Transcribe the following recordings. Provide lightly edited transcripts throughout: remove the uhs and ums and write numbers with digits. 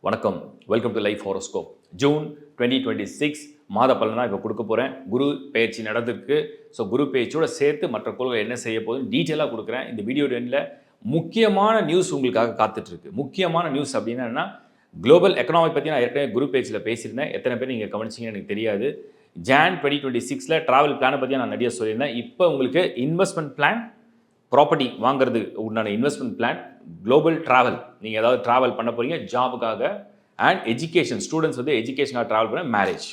வணக்கம், welcome to life horoscope. June 2026 மாத பலன் தான் இப்போ கொடுக்க போகிறேன். குரு பயிற்சி நடந்திருக்கு. ஸோ குரு பயிற்சியோடு சேர்த்து மற்ற கோள்கள் என்ன செய்ய போகுதுன்னு டீட்டெயிலாக கொடுக்குறேன். இந்த வீடியோ எண்டில் முக்கியமான நியூஸ் உங்களுக்காக காத்துட்ருக்கு. முக்கியமான நியூஸ் அப்படின்னா குளோபல் எக்கனாமிக் பற்றி நான் ஏற்கனவே குரு பயிற்சியில் பேசியிருந்தேன். எத்தனை பேர் நீங்கள் கவனிச்சிங்கன்னு எனக்கு தெரியாது. ஜான் 2026 ட்ராவல் பிளானை பற்றி நான் நிறைய சொல்லியிருந்தேன். இப்போ உங்களுக்கு இன்வெஸ்ட்மெண்ட் பிளான், ப்ராப்பர்ட்டி வாங்குறது உண்டான இன்வெஸ்ட்மெண்ட் பிளான், குளோபல் ட்ராவல், நீங்கள் ஏதாவது ட்ராவல் பண்ண போகிறீங்க ஜாபுக்காக, அண்ட் எஜுகேஷன், ஸ்டூடெண்ட்ஸ் வந்து எஜுகேஷனாக ட்ராவல் பண்ண, மேரேஜ்,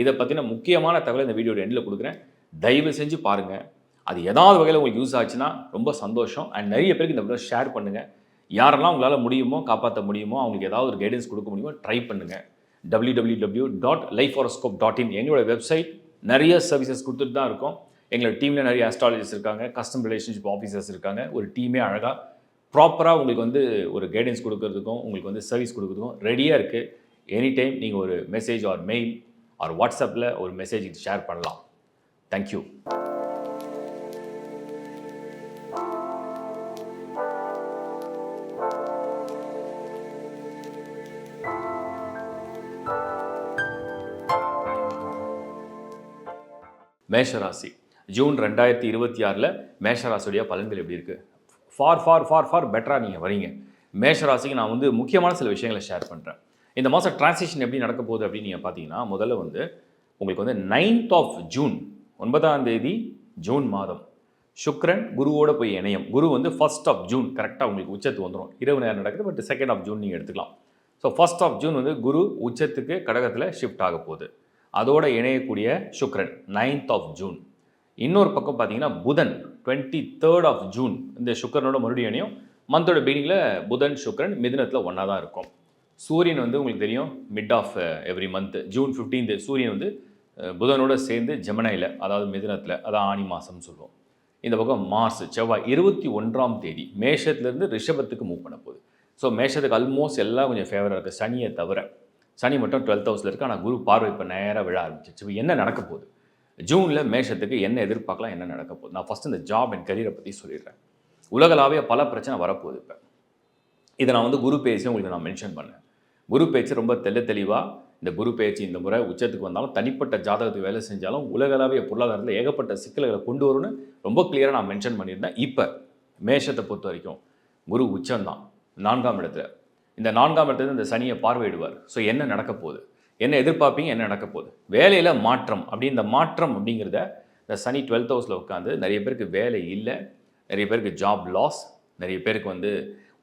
இதை பற்றின முக்கியமான தகவலை இந்த வீடியோட எண்டில் கொடுக்குறேன். தயவு செஞ்சு பாருங்கள். அது ஏதாவது வகையில் உங்களுக்கு யூஸ் ஆச்சுன்னா ரொம்ப சந்தோஷம். அண்ட் நிறைய பேருக்கு இந்த வீடியோ ஷேர் பண்ணுங்கள். யாரெல்லாம் உங்களால் முடியுமோ, காப்பாற்ற முடியுமோ, அவங்களுக்கு ஏதாவது ஒரு கைடன்ஸ் கொடுக்க முடியுமோ ட்ரை பண்ணுங்கள். www.lifehoroscope.in எங்களோட வெப்சைட். நிறைய சர்வீசஸ் கொடுத்துட்டு தான் இருக்கோம். எங்களோட டீமில் நிறைய அஸ்ட்ராலஜிஸ்ட் இருக்காங்க, கஸ்டம் ரிலேஷன்ஷிப் ஆஃபீஸர்ஸ் இருக்காங்க. ஒரு டீமே அழகாக ப்ராப்பராக உங்களுக்கு வந்து ஒரு கைடன்ஸ் கொடுக்கறதுக்கும் உங்களுக்கு வந்து சர்வீஸ் கொடுக்கறதுக்கும் ரெடியாக இருக்குது. எனி டைம் நீங்கள் ஒரு மெசேஜ் ஆர் மெயில் ஆர் வாட்ஸ்அப்பில் ஒரு மெசேஜ் ஷேர் பண்ணலாம். தேங்க்யூ. மேஷராசி ஜூன் 2026 மேஷராசியுடைய பலன்கள் எப்படி இருக்குது? ஃபார் பெட்டராக நீங்கள் வரீங்க. மேஷராசிக்கு நான் வந்து முக்கியமான சில விஷயங்களை ஷேர் பண்ணுறேன். இந்த மாதம் டிரான்சிஷன் எப்படி நடக்க போகுது அப்படின்னு நீங்கள் பார்த்தீங்கன்னா, முதல்ல வந்து உங்களுக்கு வந்து 9th ஜூன் 9ஆம் தேதி ஜூன் மாதம் சுக்ரன் குருவோட போய் இணையம். குரு வந்து 1st ஜூன் கரெக்டாக உங்களுக்கு உச்சத்துக்கு வந்துடும். இரவு நேரம் நடக்குது, பட் 2nd ஜூன் நீங்கள் எடுத்துக்கலாம். ஸோ 1st ஜூன் வந்து குரு உச்சத்துக்கு கடகத்தில் ஷிஃப்ட் ஆக போகுது. அதோட இணையக்கூடிய சுக்ரன் 9th ஜூன். இன்னொரு பக்கம் பார்த்தீங்கன்னா புதன் 23rd ஜூன் இந்த சுக்கரனோட மறுபடியும் இணையும். மந்தோட பிகினிங்கில் புதன் சுக்கரன் மிதுனத்தில் ஒன்றா தான் இருக்கும். சூரியன் வந்து உங்களுக்கு தெரியும் mid of every month June 15 சூரியன் வந்து புதனோட சேர்ந்து ஜெமினியில், அதாவது மிதுனத்தில், அதான் ஆனி மாதம்னு சொல்லுவோம். இந்த பக்கம் மார்ஸ் செவ்வாய் 21ஆம் தேதி மேஷத்துலேருந்து ரிஷபத்துக்கு மூவ் பண்ண போகுது. ஸோ மேஷத்துக்கு ஆல்மோஸ்ட் எல்லாம் கொஞ்சம் ஃபேவராக இருக்குது, சனியை தவிர. சனி மட்டும் 12th ஹவுஸில் இருக்குது. ஆனால் குரு பார்வை இப்போ நேராக விழ ஆரம்பிச்சிச்சு. இப்போ என்ன நடக்க போகுது ஜூனில் மேஷத்துக்கு, என்ன எதிர்பார்க்கலாம், என்ன நடக்க போகுது? நான் ஃபஸ்ட்டு இந்த ஜாப் அண்ட் கரியரை பற்றி சொல்லிடுறேன். உலகளாவிய பல பிரச்சனை வரப்போகுது. இப்போ இதை நான் வந்து குரு பேச்சு உங்களுக்கு நான் மென்ஷன் பண்ணேன். குரு பேச்சு ரொம்ப தெளிவாக இந்த குரு பேச்சு இந்த முறை உச்சத்துக்கு வந்தாலும், தனிப்பட்ட ஜாதகத்துக்கு வேலை செஞ்சாலும், உலகளாவிய பொருளாதாரத்தில் ஏகப்பட்ட சிக்கல்களை கொண்டு வரும்னு ரொம்ப கிளியராக நான் மென்ஷன் பண்ணியிருந்தேன். இப்போ மேஷத்தை பொறுத்த வரைக்கும் குரு உச்சம்தான் 4ஆம் இடத்துல. இந்த 4ஆம் இடத்துல இந்த சனியை பார்வையிடுவார். ஸோ என்ன நடக்க போகுது, என்ன எதிர்பார்ப்பீங்க, என்ன நடக்க போகுது? வேலையில் மாற்றம். அப்படி இந்த மாற்றம் அப்படிங்கிறத இந்த சனி 12th ஹவுஸில் உட்காந்து நிறைய பேருக்கு வேலை இல்லை, நிறைய பேருக்கு ஜாப் லாஸ், நிறைய பேருக்கு வந்து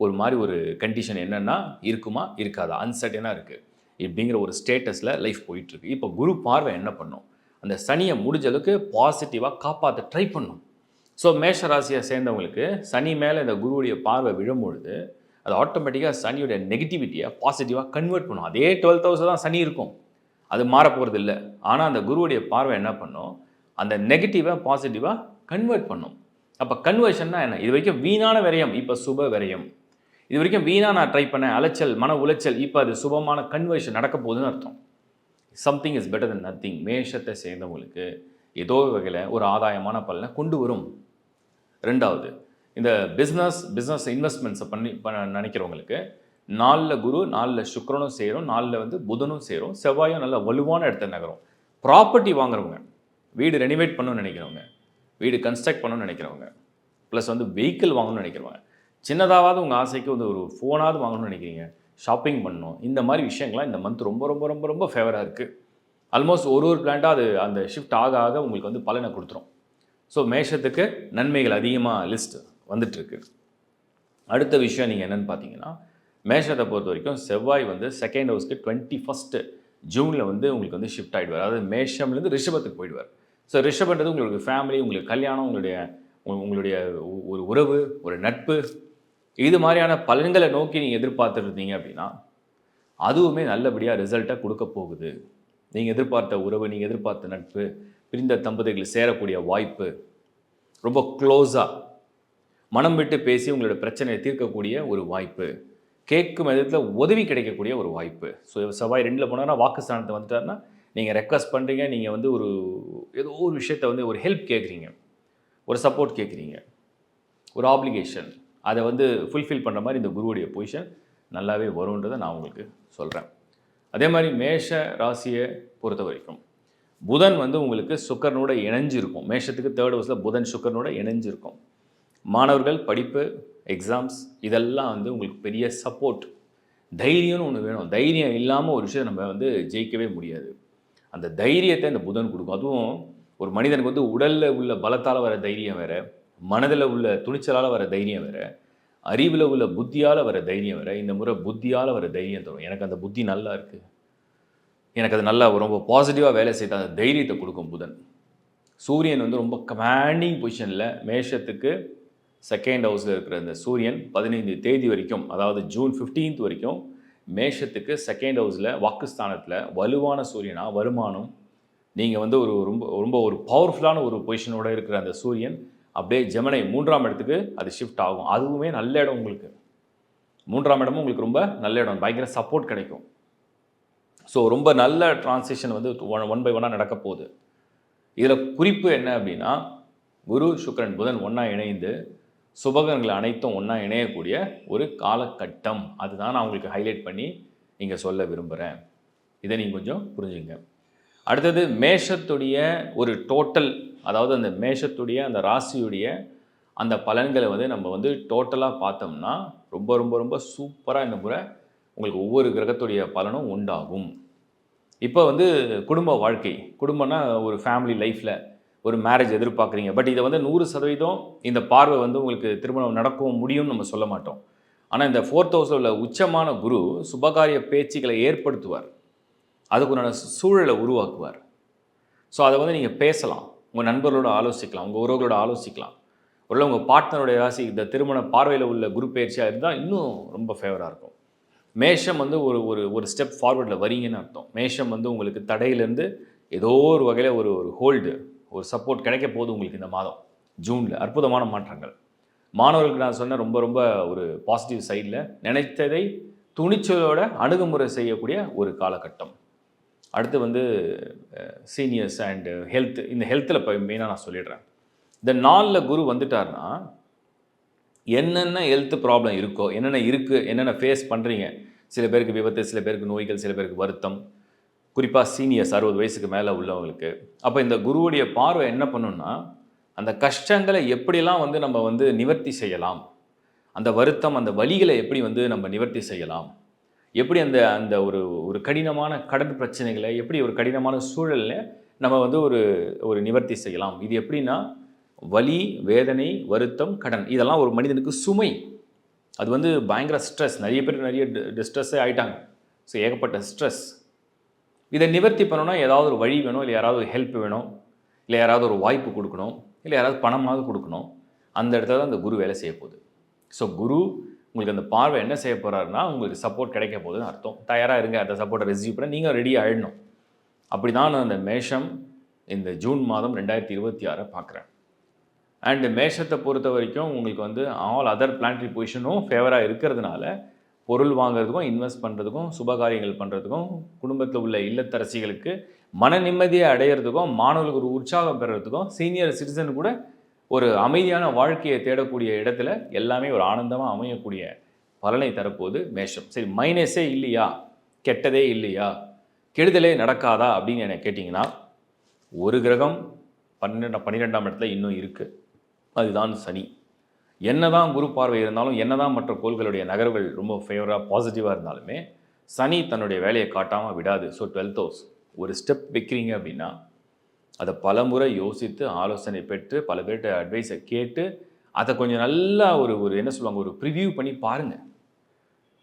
ஒரு மாதிரி ஒரு கண்டிஷன் என்னென்னா இருக்குமா இருக்காதா, அன்சர்டனாக இருக்குது. இப்படிங்கிற ஒரு ஸ்டேட்டஸில் லைஃப் போயிட்டுருக்கு. இப்போ குரு பார்வை என்ன பண்ணும்? அந்த சனியை முடிஞ்ச அளவுக்கு பாசிட்டிவாக காப்பாற்ற ட்ரை பண்ணும். ஸோ மேஷ ராசியை சேர்ந்தவங்களுக்கு சனி மேலே இந்த குருவுடைய பார்வை விழும்பொழுது அது ஆட்டோமேட்டிக்காக சனியோட நெகட்டிவிட்டியை பாசிட்டிவாக கன்வெர்ட் பண்ணும். அதே 12th ஹவுஸில் தான் சனி இருக்கும், அது மாறப்போகிறது இல்லை. ஆனால் அந்த குருவுடைய பார்வை என்ன பண்ணும்? அந்த நெகட்டிவாக பாசிட்டிவாக கன்வெர்ட் பண்ணும். அப்போ கன்வர்ஷன்னா என்ன? இது வரைக்கும் வீணான விரயம் இப்போ சுப விரயம். இது வரைக்கும் வீணாக நான் ட்ரை பண்ணேன், அலைச்சல், மன உளைச்சல், இப்போ அது சுபமான கன்வர்ஷன் நடக்க போகுதுன்னு அர்த்தம். Something is better than nothing. மேஷத்தை சேர்ந்தவங்களுக்கு ஏதோ வகையில் ஒரு ஆதாயமான பலனை கொண்டு வரும். ரெண்டாவது, இந்த பிஸ்னஸ் இன்வெஸ்ட்மெண்ட்ஸை நினைக்கிறவங்களுக்கு 4ல் குரு, 4ல் சுக்கிரனும் சேரும், 4ல் வந்து புதனும் சேரும், செவ்வாயும் நல்ல வலுவான இடத்த நகரும். ப்ராப்பர்ட்டி வாங்குறவங்க, வீடு ரெனிவேட் பண்ணணும்னு நினைக்கிறவங்க, வீடு கன்ஸ்ட்ரக்ட் பண்ணணும்னு நினைக்கிறவங்க, ப்ளஸ் வந்து வெஹிக்கிள் வாங்கணும்னு நினைக்கிறவங்க, சின்னதாவது உங்கள் ஆசைக்கு வந்து ஒரு ஃபோனாவது வாங்கணும்னு நினைக்கிறீங்க, ஷாப்பிங் பண்ணணும், இந்த மாதிரி விஷயங்கள்லாம் இந்த மந்த் ரொம்ப ரொம்ப ரொம்ப ரொம்ப ஃபேவராக இருக்குது. ஆல்மோஸ்ட் ஒரு பிளான்ட்டாக அது அந்த ஷிஃப்ட் ஆக உங்களுக்கு வந்து பலனை கொடுத்துரும். ஸோ மேஷத்துக்கு நன்மைகள் அதிகமாக லிஸ்ட் வந்துட்டுருக்கு. அடுத்த விஷயம் நீங்கள் என்னென்னு பார்த்தீங்கன்னா, மேஷத்தை பொறுத்த வரைக்கும் செவ்வாய் வந்து 2nd ஹவுஸ்க்கு 21st ஜூனில் வந்து உங்களுக்கு வந்து ஷிஃப்ட் ஆகிடுவார். அதாவது மேஷம்லேருந்து ரிஷபத்துக்கு போயிடுவார். ஸோ ரிஷபன்றது உங்களுக்கு ஃபேமிலி, உங்களுக்கு கல்யாணம், உங்களுடைய ஒரு உறவு, ஒரு நட்பு, இது மாதிரியான பலன்களை நோக்கி நீங்கள் எதிர்பார்த்துட்டு இருந்தீங்க அப்படின்னா அதுவுமே நல்லபடியாக ரிசல்ட்டாக கொடுக்க போகுது. நீங்கள் எதிர்பார்த்த உறவு, நீங்கள் எதிர்பார்த்த நட்பு, பிரிந்த தம்பதிகள் சேரக்கூடிய வாய்ப்பு, ரொம்ப க்ளோஸாக மனம் விட்டு பேசி உங்களோட பிரச்சனையை தீர்க்கக்கூடிய ஒரு வாய்ப்பு, கேட்கும் விதத்தில் உதவி கிடைக்கக்கூடிய ஒரு வாய்ப்பு. ஸோ செவ்வாய் 2ல் போனார்னா வாக்குஸ்தானத்தை வந்துட்டார்னா நீங்கள் ரெக்வஸ்ட் பண்ணுறீங்க, நீங்கள் வந்து ஏதோ ஒரு விஷயத்தை வந்து ஒரு ஹெல்ப் கேட்குறீங்க, ஒரு சப்போர்ட் கேட்குறீங்க, ஒரு ஆப்ளிகேஷன், அதை வந்து ஃபுல்ஃபில் பண்ணுற மாதிரி இந்த குருவுடைய பொசிஷன் நல்லாவே வரும்ன்றதை நான் உங்களுக்கு சொல்கிறேன். அதே மாதிரி மேஷ ராசியை பொறுத்த வரைக்கும் புதன் வந்து உங்களுக்கு சுக்கரனோட இணைஞ்சிருக்கும். மேஷத்துக்கு 3rd ஹவுஸில் புதன் சுக்கரனோட இணைஞ்சிருக்கும். மாணவர்கள் படிப்பு, எக்ஸாம்ஸ் இதெல்லாம் வந்து உங்களுக்கு பெரிய சப்போர்ட். தைரியம்னு ஒன்று வேணும். தைரியம் இல்லாமல் ஒரு விஷயம் நம்ம வந்து ஜெயிக்கவே முடியாது. அந்த தைரியத்தை இந்த புதன் கொடுக்கும். அதுவும் ஒரு மனிதனுக்கு வந்து உடலில் உள்ள பலத்தால் வர தைரியம் வேறு, மனதில் உள்ள துணிச்சலால் வர தைரியம் வேறு, அறிவில் உள்ள புத்தியால் வர தைரியம் வேறு. இந்த முறை புத்தியால் வர தைரியம் தரும். எனக்கு அந்த புத்தி நல்லா இருக்குது, எனக்கு அது நல்லா ரொம்ப பாசிட்டிவாக வேலை செய்த அந்த தைரியத்தை கொடுக்கும் புதன். சூரியன் வந்து ரொம்ப கமாண்டிங் பொசிஷனில் மேஷத்துக்கு 2nd ஹவுஸில் இருக்கிற இந்த சூரியன் 15 தேதி வரைக்கும், அதாவது ஜூன் 15th வரைக்கும் மேஷத்துக்கு 2nd ஹவுஸில் வாக்குஸ்தானத்தில் வலுவான சூரியனா வருமானம். நீங்கள் வந்து ஒரு ரொம்ப ரொம்ப ஒரு பவர்ஃபுல்லான ஒரு பொசிஷனோடு இருக்கிற அந்த சூரியன் அப்படியே ஜெமினி 3ஆம் இடத்துக்கு அது ஷிஃப்ட் ஆகும். அதுவுமே நல்ல இடம் உங்களுக்கு. 3ஆம் இடமும் உங்களுக்கு ரொம்ப நல்ல இடம், பயங்கர சப்போர்ட் கிடைக்கும். ஸோ ரொம்ப நல்ல டிரான்சிஷன் வந்து ஒன் பை ஒன்னாக நடக்க போகுது. இதில் குறிப்பு என்ன அப்படின்னா, குரு சுக்கிரன் புதன் ஒன்றா இணைந்து சுபகங்கள் அனைத்தும் ஒன்றா இணையக்கூடிய ஒரு காலகட்டம். அதுதான் நான் உங்களுக்கு ஹைலைட் பண்ணி இங்கே சொல்ல விரும்புகிறேன். இதை நீங்கள் கொஞ்சம் புரிஞ்சுங்க. அடுத்தது மேஷத்துடைய ஒரு டோட்டல், அதாவது அந்த மேஷத்துடைய அந்த ராசியுடைய அந்த பலன்களை வந்து நம்ம வந்து டோட்டலாக பார்த்தோம்னா ரொம்ப ரொம்ப ரொம்ப சூப்பராக இந்த முறை உங்களுக்கு ஒவ்வொரு கிரகத்துடைய பலனும் உண்டாகும். இப்போ வந்து குடும்ப வாழ்க்கை, குடும்பம்னா ஒரு ஃபேமிலி லைஃப்பில் ஒரு மேரேஜ் எதிர்பார்க்குறீங்க. பட் இதை வந்து 100% இந்த பார்வை வந்து உங்களுக்கு திருமணம் நடக்கவும் முடியும்னு நம்ம சொல்ல மாட்டோம். ஆனால் இந்த 4th ஹவுஸில் உள்ள உச்சமான குரு சுபகாரிய பேச்சுக்களை ஏற்படுத்துவார், அதுக்குண்டான சூழலை உருவாக்குவார். ஸோ அதை வந்து நீங்கள் பேசலாம், உங்கள் நண்பர்களோட ஆலோசிக்கலாம், உங்கள் உறவுகளோட ஆலோசிக்கலாம். ஒருவேளை உங்கள் பார்ட்னருடைய ராசி இந்த திருமண பார்வையில் உள்ள குரு பயிற்சியாக இருந்தால் இன்னும் ரொம்ப ஃபேவராக இருக்கும். மேஷம் வந்து ஒரு ஒரு ஒரு ஸ்டெப் ஃபார்வர்டில் வரீங்கன்னு அர்த்தம். மேஷம் வந்து உங்களுக்கு தடையிலேருந்து ஏதோ ஒரு வகையில் ஒரு ஒரு ஹோல்டு, ஒரு சப்போர்ட் கிடைக்க போகுது உங்களுக்கு இந்த மாதம் ஜூனில். அற்புதமான மாற்றங்கள். மாணவர்களுக்கு நான் சொன்ன ரொம்ப ரொம்ப ஒரு பாசிட்டிவ் சைடில் நினைத்ததை துணிச்சலோட அணுகுமுறை செய்யக்கூடிய ஒரு காலகட்டம். அடுத்து வந்து சீனியர்ஸ் அண்டு ஹெல்த். இந்த ஹெல்த்தில் இப்போ மெயினாக நான் சொல்லிடுறேன். இந்த 4ல் குரு வந்துட்டார்னா என்னென்ன ஹெல்த் ப்ராப்ளம் இருக்கோ, என்னென்ன இருக்குது, என்னென்ன ஃபேஸ் பண்ணுறீங்க, சில பேருக்கு விபத்து, சில பேருக்கு நோய்கள், சில பேருக்கு வருத்தம், குறிப்பாக சீனியர்ஸ் 60 வயசுக்கு மேலே உள்ளவங்களுக்கு. அப்போ இந்த குருவுடைய பார்வை என்ன பண்ணுன்னா, அந்த கஷ்டங்களை எப்படிலாம் வந்து நம்ம வந்து நிவர்த்தி செய்யலாம், அந்த வருத்தம் அந்த வலிகளை எப்படி வந்து நம்ம நிவர்த்தி செய்யலாம், எப்படி அந்த அந்த ஒரு ஒரு கடினமான கடன் பிரச்சனைகளை எப்படி ஒரு கடினமான சூழலில் நம்ம வந்து ஒரு ஒரு நிவர்த்தி செய்யலாம். இது எப்படின்னா வலி, வேதனை, வருத்தம், கடன் இதெல்லாம் ஒரு மனிதனுக்கு சுமை. அது வந்து பயங்கர ஸ்ட்ரெஸ். நிறைய பேர் நிறைய டிஸ்ட்ரெஸ்ஸே ஆகிட்டாங்க. ஸோ ஏகப்பட்ட ஸ்ட்ரெஸ். இதை நிவர்த்தி பண்ணணும்னா ஏதாவது ஒரு வழி வேணும், இல்லை யாராவது ஒரு ஹெல்ப் வேணும், இல்லை யாராவது ஒரு வாய்ப்பு கொடுக்கணும், இல்லை யாராவது பணமாவது கொடுக்கணும். அந்த இடத்துல தான் அந்த குரு வேலை செய்ய போகுது. ஸோ குரு உங்களுக்கு அந்த பார்வை என்ன செய்ய போகிறாருன்னா உங்களுக்கு சப்போர்ட் கிடைக்க போகுதுன்னு அர்த்தம். தயாராக இருங்க, அந்த சப்போர்ட்டை ரிசீவ் பண்ண நீங்கள் ரெடி ஆகிடணும். அப்படி தான் நான் அந்த மேஷம் இந்த ஜூன் மாதம் 2026 பார்க்குறேன். அண்டு மேஷத்தை பொறுத்த வரைக்கும் உங்களுக்கு வந்து ஆல் அதர் பிளானட்டரி பொசிஷனும் ஃபேவராக இருக்கிறதுனால பொருள் வாங்குறதுக்கும், இன்வெஸ்ட் பண்ணுறதுக்கும், சுபகாரியங்கள் பண்ணுறதுக்கும், குடும்பத்தில் உள்ள இல்லத்தரசிகளுக்கு மன நிம்மதியை அடையிறதுக்கும், மாணவர்களுக்கு ஒரு உற்சாகம் பெறுறதுக்கும், சீனியர் சிட்டிசன் கூட ஒரு அமைதியான வாழ்க்கையை தேடக்கூடிய இடத்துல எல்லாமே ஒரு ஆனந்தமாக அமையக்கூடிய பலனை தரப்போது மேஷம். சரி, மைனஸே இல்லையா, கெட்டதே இல்லையா, கெடுதலே நடக்காதா அப்படின்னு என்ன கேட்டிங்கன்னா, ஒரு கிரகம் 12ஆம் இடத்துல இன்னும் இருக்குது. அதுதான் சனி. என்னதான் குரு பார்வை இருந்தாலும், என்னதான் மற்ற கோள்களுடைய நகர்வுகள் ரொம்ப ஃபேவராக பாசிட்டிவாக இருந்தாலுமே சனி தன்னுடைய வேலையை காட்டாமல் விடாது. ஸோ 12th ஹவுஸ் ஒரு ஸ்டெப் வைக்கிறீங்க அப்படின்னா அதை பல முறை யோசித்து ஆலோசனை பெற்று பல பேர்கிட்ட அட்வைஸை கேட்டு அதை கொஞ்சம் நல்லா ஒரு ஒரு என்ன சொல்லுவாங்க, ஒரு ப்ரிவியூ பண்ணி பாருங்கள்.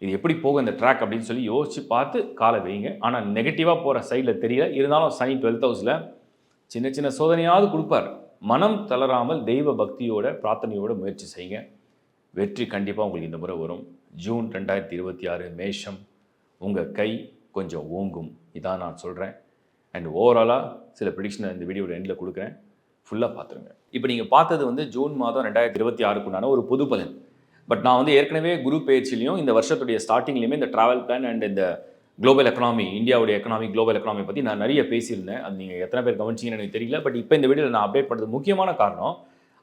இது எப்படி போகும் இந்த ட்ராக் அப்படின்னு சொல்லி யோசித்து பார்த்து காலை வைங்க. ஆனால் நெகட்டிவாக போகிற சைடில் தெரியல. இருந்தாலும் சனி 12th ஹவுஸில் சின்ன சின்ன சோதனையாவது கொடுப்பார். மனம் தளராமல் தெய்வ பக்தியோட பிரார்த்தனையோட முயற்சி செய்யுங்க. வெற்றி கண்டிப்பாக உங்களுக்கு இந்த முறை வரும். ஜூன் 2026 மேஷம் உங்கள் கை கொஞ்சம் ஓங்கும். இதான் நான் சொல்கிறேன். அண்ட் ஓவராலாக சில ப்ரிடிக்ஷனை இந்த வீடியோட எண்டில் கொடுக்குறேன், ஃபுல்லாக பார்த்துருங்க. இப்போ நீங்கள் பார்த்தது வந்து ஜூன் மாதம் 2026க்குண்டான ஒரு பொது பலன். பட் நான் வந்து ஏற்கனவே குரு பயிற்சிலையும் இந்த வருஷத்துடைய ஸ்டார்டிங்லேயுமே இந்த ட்ராவல் பிளான் அண்ட் இந்த குளோபல் எக்கனாமி, இந்தியாவுடைய எக்கனாமி, குளோபல் எக்கனாமி பற்றி நான் நிறைய பேசியிருந்தேன். அது நீங்கள் எத்தனை பேர் கவனிச்சிங்கன்னு எனக்கு தெரியல. பட் இப்போ இந்த வீடியோவில் நான் அப்டேட் பண்ணுறது முக்கியமான காரணம்,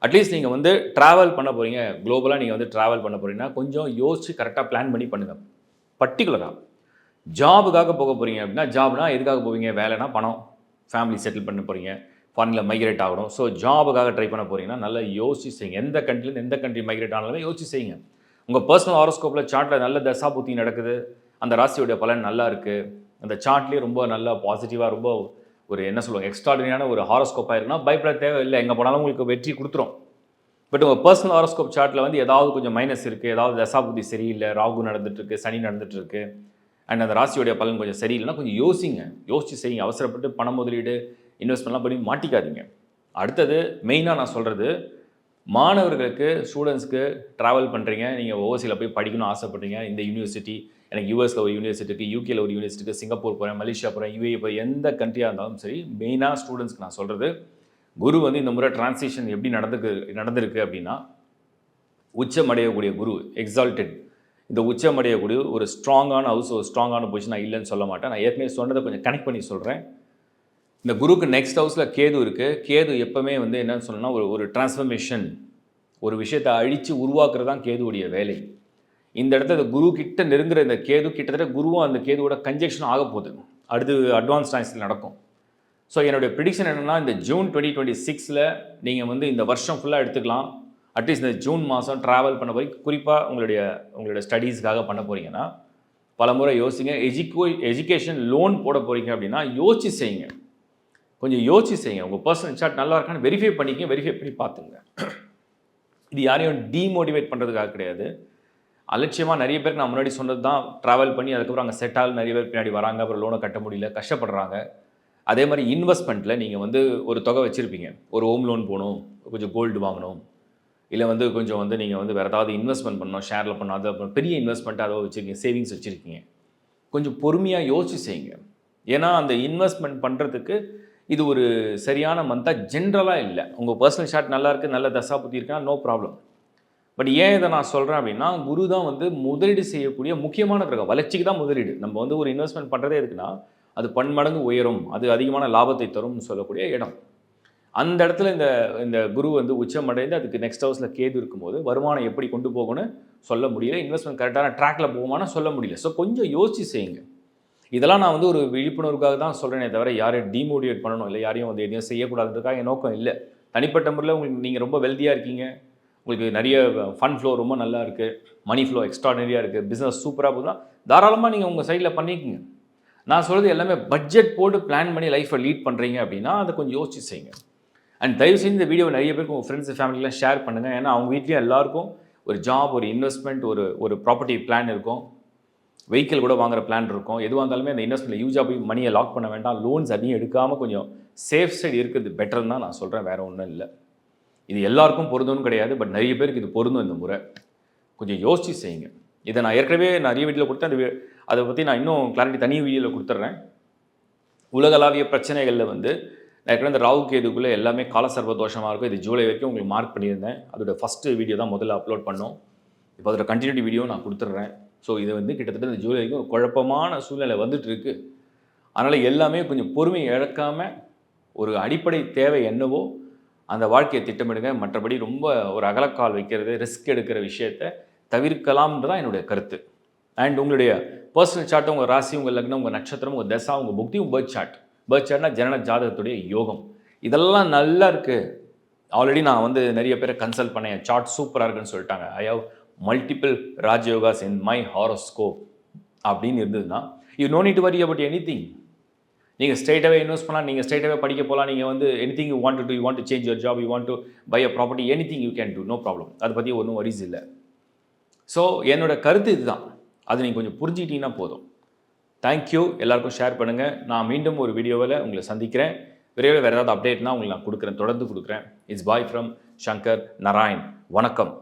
அட்லீஸ்ட் நீங்கள் வந்து ட்ராவல் பண்ண போகிறீங்க, குளோபலாக நீங்கள் வந்து ட்ராவல் பண்ண போகிறீங்கன்னா கொஞ்சம் யோசிச்சு கரெக்டாக பிளான் பண்ணி பண்ணுங்கள். பர்டிகுலராக ஜாபுக்காக போக போகிறீங்க அப்படின்னா, ஜாப்னா எதுக்காக போவீங்க? வேலைனா பணம், ஃபேமிலி செட்டில் பண்ண போகிறீங்க, ஃபாரினில் மைக்ரேட் ஆகணும். ஸோ ஜாபுக்காக ட்ரை பண்ண போகிறீங்கன்னா நல்லா யோசிச்சு செய்யுங்க. எந்த கண்ட்ரிலேருந்து எந்த கண்ட்ரி மைக்ரேட் ஆனாலுமே யோசிச்சு செய்யுங்க. உங்கள் பர்சனல் ஹாரோஸ்கோப்பில் சார்ட்டில் நல்ல தசா புத்தி நடக்குது, அந்த ராசியோடைய பலன் நல்லா இருக்குது, அந்த சார்ட்லேயே ரொம்ப நல்லா பாசிட்டிவாக ரொம்ப ஒரு என்ன சொல்லுவாங்க எக்ஸ்ட்ராடினரியான ஒரு ஹாரோஸ்கோப்பாக இருக்குன்னா பயப்பட தேவையில்லை. எங்கே போனாலும் உங்களுக்கு வெற்றி கொடுத்துரும். பட் உங்கள் பர்சனல் ஹாரோஸ்கோப் சார்ட்டில் வந்து ஏதாவது கொஞ்சம் மைனஸ் இருக்குது, ஏதாவது தசா புத்தி சரியில்லை, ராகு நடந்துட்டுருக்கு, சனி நடந்துட்டுருக்கு, அண்ட் அந்த ராசியோடைய பலன் கொஞ்சம் சரியில்லைன்னா கொஞ்சம் யோசிங்க, யோசிச்சு செய்யுங்க. அவசரப்பட்டு பண முதலீடு இன்வெஸ்ட்மெண்ட்லாம் பண்ணி மாட்டிக்காதீங்க. அடுத்தது மெயினாக நான் சொல்கிறது, மாணவர்களுக்கு ஸ்டூடெண்ட்ஸ்க்கு ட்ராவல் பண்ணுறீங்க, நீங்கள் ஓவர்சீல போய் படிக்கணும்னு ஆசைப்பட்றீங்க. இந்த யூனிவர்சிட்டி எனக்கு யூஎஸில் ஒரு யூனிவர்சிட்டி இருக்குது, யூகேல ஒரு யூனிவர்சிட்டி இருக்குது, சிங்கப்பூர் போகிறேன், மலேசியா போகிறேன், யூஏஇ போகிறேன், எந்த கண்ட்ரியாக இருந்தாலும் சரி, மெயினாக ஸ்டூடெண்ட்ஸ்க்கு நான் சொல்கிறது, குரு வந்து இந்த முறை டிரான்சிஷன் எப்படி நடந்திருக்கு அப்படின்னா, உச்சமடையக்கூடிய குரு எக்ஸால்டட், இந்த உச்சமடையக்கூடிய ஒரு ஸ்ட்ராங்கான ஹவுஸ், ஒரு ஸ்ட்ராங்கான பொசிஷன் நான் இல்லைன்னு சொல்ல மாட்டேன். நான் ஏற்கனவே சொன்னதை கொஞ்சம் கனெக்ட் பண்ணி சொல்கிறேன். இந்த குருக்கு நெக்ஸ்ட் ஹவுஸில் கேது இருக்குது. கேது எப்போவுமே வந்து என்னன்னு சொல்லணும்னா ஒரு டிரான்ஸ்ஃபர்மேஷன், ஒரு விஷயத்தை அழித்து உருவாக்குறது தான் கேதுவுடைய வேலை. இந்த இடத்துல குரு கிட்ட நெருங்குற இந்த கேது கிட்டத்தட்ட குருவும் அந்த கேதுவோட கன்ஜெக்ஷன் ஆக போகுது. அடுத்து அட்வான்ஸ் டைம்ஸில் நடக்கும். ஸோ என்னுடைய ப்ரிடிக்ஷன் என்னென்னா, இந்த ஜூன் 2026 நீங்கள் வந்து இந்த வருஷம் ஃபுல்லாக எடுத்துக்கலாம். அட்லீஸ்ட் இந்த ஜூன் மாதம் ட்ராவல் பண்ண போய் குறிப்பாக உங்களுடைய ஸ்டடீஸ்க்காக பண்ண போகிறீங்கன்னா பல முறை யோசிங்க. எஜுகேஷன் லோன் போட போகிறீங்க அப்படின்னா யோசிச்சு செய்யுங்க, கொஞ்சம் யோசிச்சு செய்யுங்க. உங்கள் பர்சனல் சார்ட் நல்லா இருக்கான்னு வெரிஃபை பண்ணிக்க, வெரிஃபை பண்ணி பார்த்துங்க. இது யாரையும் டீமோட்டிவேட் பண்ணுறதுக்காக கிடையாது. அலட்சியமாக நிறைய பேருக்கு நான் முன்னாடி சொன்னது தான், ட்ராவல் பண்ணி அதுக்கப்புறம் அங்கே செட் ஆகல, நிறைய பேர் பின்னாடி வராங்க, அப்புறம் லோனை கட்ட முடியல, கஷ்டப்படுறாங்க. அதே மாதிரி இன்வெஸ்ட்மெண்ட்டில் நீங்கள் வந்து ஒரு தொகை வச்சுருப்பீங்க, ஒரு ஹோம் லோன் போகணும், கொஞ்சம் கோல்டு வாங்கணும், இல்லை வந்து கொஞ்சம் வந்து நீங்கள் வந்து வேறு ஏதாவது இன்வெஸ்ட்மெண்ட் பண்ணணும், ஷேரில் பண்ணணும், அது அப்புறம் பெரிய இன்வெஸ்ட்மெண்ட்டாக அதை வச்சுருக்கீங்க, சேவிங்ஸ் வச்சுருக்கீங்க, கொஞ்சம் பொறுமையாக யோசிச்சு செய்யுங்க. ஏன்னா அந்த இன்வெஸ்ட்மெண்ட் பண்ணுறதுக்கு இது ஒரு சரியான மந்தாக ஜென்ரலாக இல்லை. உங்கள் பர்சனல் சார்ட் நல்லா இருக்குது, நல்ல தசா புத்தி இருக்குன்னா நோ ப்ராப்ளம். பட் ஏன் இதை நான் சொல்கிறேன் அப்படின்னா, குரு தான் வந்து முதலீடு செய்யக்கூடிய முக்கியமான கிரகம். வளர்ச்சிக்கு தான் முதலீடு. நம்ம வந்து ஒரு இன்வெஸ்ட்மெண்ட் பண்ணுறதே இருக்குன்னா அது பன்மடங்கு உயரும், அது அதிகமான லாபத்தை தரும்னு சொல்லக்கூடிய இடம். அந்த இடத்துல இந்த குரு வந்து உச்சமடைந்து அதுக்கு நெக்ஸ்ட் ஹவுஸில் கேது இருக்கும்போது வருமானம் எப்படி கொண்டு போகணும்னு சொல்ல முடியல, இன்வெஸ்ட்மெண்ட் கரெக்டான ட்ராக்கில் போகுமானா சொல்ல முடியல. ஸோ கொஞ்சம் யோசிச்சு செய்யுங்க. இதெல்லாம் நான் வந்து ஒரு விழிப்புணர்வுக்காக தான் சொல்கிறேனே தவிர யாரையும் டிமோட்டிவேட் பண்ணணும் இல்லை, யாரையும் வந்து எதையும் செய்யக்கூடாதுன்றதுக்காக என் நோக்கம் இல்லை. தனிப்பட்ட முறையில் உங்களுக்கு நீங்கள் ரொம்ப வெல்தியாக இருக்கீங்க, உங்களுக்கு நிறைய ஃபண்ட் ஃப்ளோ ரொம்ப நல்லா இருக்குது, மணி ஃப்ளோ எக்ஸ்ட்ராடனரியாக இருக்குது, பிஸ்னஸ் சூப்பராக போகுதுன்னா தாராளமாக நீங்கள் உங்கள் சைடில் பண்ணிக்கோங்க. நான் சொல்கிறது எல்லாமே பட்ஜெட் போட்டு பிளான் பண்ணி லைஃப்பை லீட் பண்ணுறீங்க அப்படின்னா அதை கொஞ்சம் யோசிச்சு செய்யுங்க. அண்ட் தயவு செஞ்சு இந்த வீடியோ நிறைய பேருக்கு உங்கள் ஃப்ரெண்ட்ஸ் ஃபேமிலிலாம் ஷேர் பண்ணுங்கள். ஏன்னா அவங்க வீட்லேயும் எல்லாருக்கும் ஒரு ஜாப், ஒரு இன்வெஸ்ட்மெண்ட், ஒரு ப்ராப்பர்ட்டி பிளான் இருக்கும், வெஹிக்கிள் கூட வாங்குற பிளான் இருக்கும். எதுவாக இருந்தாலுமே அந்த இன்வெஸ்ட்மெண்ட் யூஸாக போய் மணியை லாக் பண்ண வேண்டாம், லோன்ஸ் அதிகம் எடுக்காமல் கொஞ்சம் சேஃப் சைடு இருக்கிறது பெட்டர்னு தான் நான் சொல்கிறேன், வேறு ஒன்றும் இல்லை. இது எல்லாருக்கும் பொருந்தும்னு கிடையாது, பட் நிறைய பேருக்கு இது பொருந்தும். இந்த முறை கொஞ்சம் யோசிச்சு செய்யுங்க. இதை நான் ஏற்கனவே நிறைய வீடியோவில் கொடுத்தேன், அதை பற்றி நான் இன்னும் கிளாரிட்டி தனி வீடியோவில் கொடுத்துட்றேன். உலகளாவிய பிரச்சனைகளில் வந்து ஏற்கனவே இந்த ராகு கேதுக்குள்ளே எல்லாமே காலசர்வ தோஷமாக இருக்கும். இது ஜூலை வரைக்கும் உங்களுக்கு மார்க் பண்ணியிருந்தேன். அதோட ஃபஸ்ட்டு வீடியோ தான் முதல்ல அப்லோட் பண்ணோம். இப்போ அதோட கண்டினியூட்டி வீடியோ நான் கொடுத்துட்றேன். ஸோ இது வந்து கிட்டத்தட்ட இந்த ஜூலை வரைக்கும் ஒரு குழப்பமான சூழ்நிலை வந்துட்டு இருக்கு. அதனால் எல்லாமே கொஞ்சம் பொறுமை இழக்காமல் ஒரு அடிப்படை தேவை என்னவோ அந்த வாழ்க்கையை திட்டமிடுங்க. மற்றபடி ரொம்ப ஒரு அகலக்கால் வைக்கிறது, ரிஸ்க் எடுக்கிற விஷயத்தை தவிர்க்கலாம்ன்றது தான் என்னுடைய கருத்து. அண்ட் உங்களுடைய பர்சனல் சார்ட்டு, உங்கள் ராசி, உங்கள் லக்னம், உங்கள் நட்சத்திரம், உங்கள் தசா, உங்கள் புக்தி, உங்கள் பர்த் சார்ட்னா ஜனன ஜாதகத்துடைய யோகம், இதெல்லாம் நல்லா இருக்குது. ஆல்ரெடி நான் வந்து நிறைய பேரை கன்சல்ட் பண்ணேன், சார்ட் சூப்பராக இருக்குன்னு சொல்லிட்டாங்க. I have multiple rajayogas in my horoscope அப்படின்னு இருந்ததுன்னா you know need to worry about anything. நீங்கள் ஸ்ட்ரெயிட்டாகவே இன்வெஸ்ட் பண்ணலாம், நீங்கள் ஸ்ட்ரெயிட்டாகவே படிக்க போகலாம், நீங்கள் வந்து anything you want to you want to change your job, you want to buy a property, anything you can do, no problem. அதை பற்றி ஒன்றும் வரிஸ் இல்லை. ஸோ என்னோட கருத்து இதுதான், அது நீங்கள் கொஞ்சம் புரிஞ்சுக்கிட்டீங்கன்னா போதும். தேங்க்யூ, எல்லாருக்கும் ஷேர் பண்ணுங்கள். நான் மீண்டும் ஒரு வீடியோவில் உங்களை சந்திக்கிறேன். விரைவில் வேறு ஏதாவது அப்டேட்னா உங்களுக்கு நான் கொடுக்குறேன், தொடர்ந்து கொடுக்குறேன். It's bye from Shankar Narayan. வணக்கம்.